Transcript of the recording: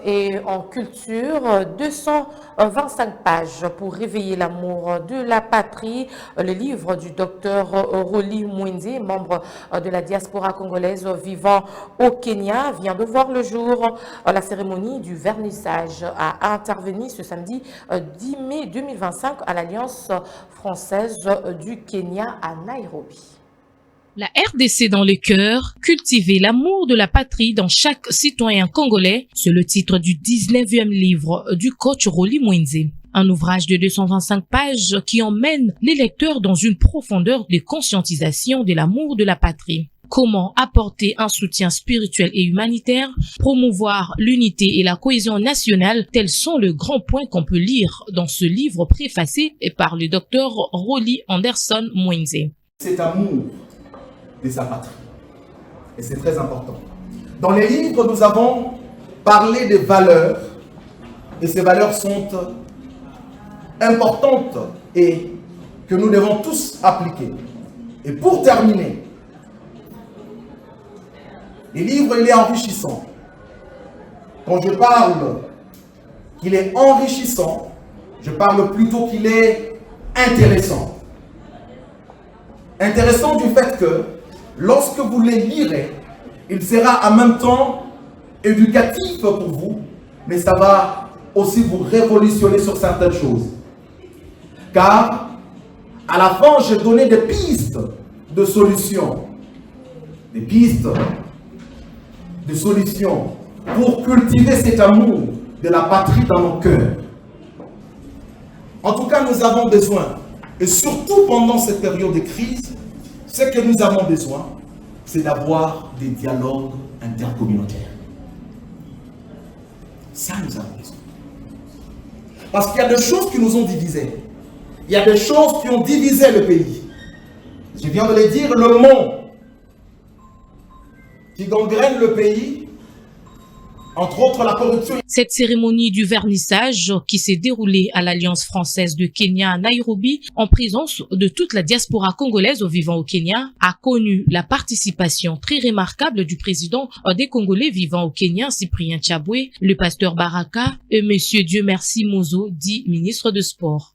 et en culture, 225 pages pour réveiller l'amour de la patrie. Le livre du docteur Rolly Mwende, membre de la diaspora congolaise vivant au Kenya, vient de voir le jour. La cérémonie du vernissage a intervenu ce samedi 10 mai 2025 à l'Alliance française du Kenya à Nairobi. La RDC dans le cœur, cultiver l'amour de la patrie dans chaque citoyen congolais, c'est le titre du 19e livre du coach Rolly Mwende. Un ouvrage de 225 pages qui emmène les lecteurs dans une profondeur de conscientisation de l'amour de la patrie. Comment apporter un soutien spirituel et humanitaire, promouvoir l'unité et la cohésion nationale, tels sont les grands points qu'on peut lire dans ce livre préfacé par le docteur Rolly Anderson Mwende. Cet amour de sa patrie. Et c'est très important. Dans les livres, nous avons parlé des valeurs, et ces valeurs sont importantes et que nous devons tous appliquer. Et pour terminer, le livre, il est enrichissant. Quand je parle qu'il est enrichissant, je parle plutôt qu'il est intéressant. Intéressant du fait que lorsque vous les lirez, il sera en même temps éducatif pour vous, mais ça va aussi vous révolutionner sur certaines choses. Car, à la fin, j'ai donné des pistes de solutions. Des pistes de solutions pour cultiver cet amour de la patrie dans nos cœurs. En tout cas, nous avons besoin, et surtout pendant cette période de crise, ce que nous avons besoin, c'est d'avoir des dialogues intercommunautaires. Ça, nous avons besoin. Parce qu'il y a des choses qui nous ont divisés. Il y a des choses qui ont divisé le pays. Je viens de le dire, le monde qui gangrène le pays, entre autres la corruption. Cette cérémonie du vernissage qui s'est déroulée à l'Alliance française de Kenya à Nairobi, en présence de toute la diaspora congolaise vivant au Kenya, a connu la participation très remarquable du président des Congolais vivant au Kenya, Cyprien Tchaboué, le pasteur Baraka et monsieur Dieu merci Mozo, dit ministre de Sport.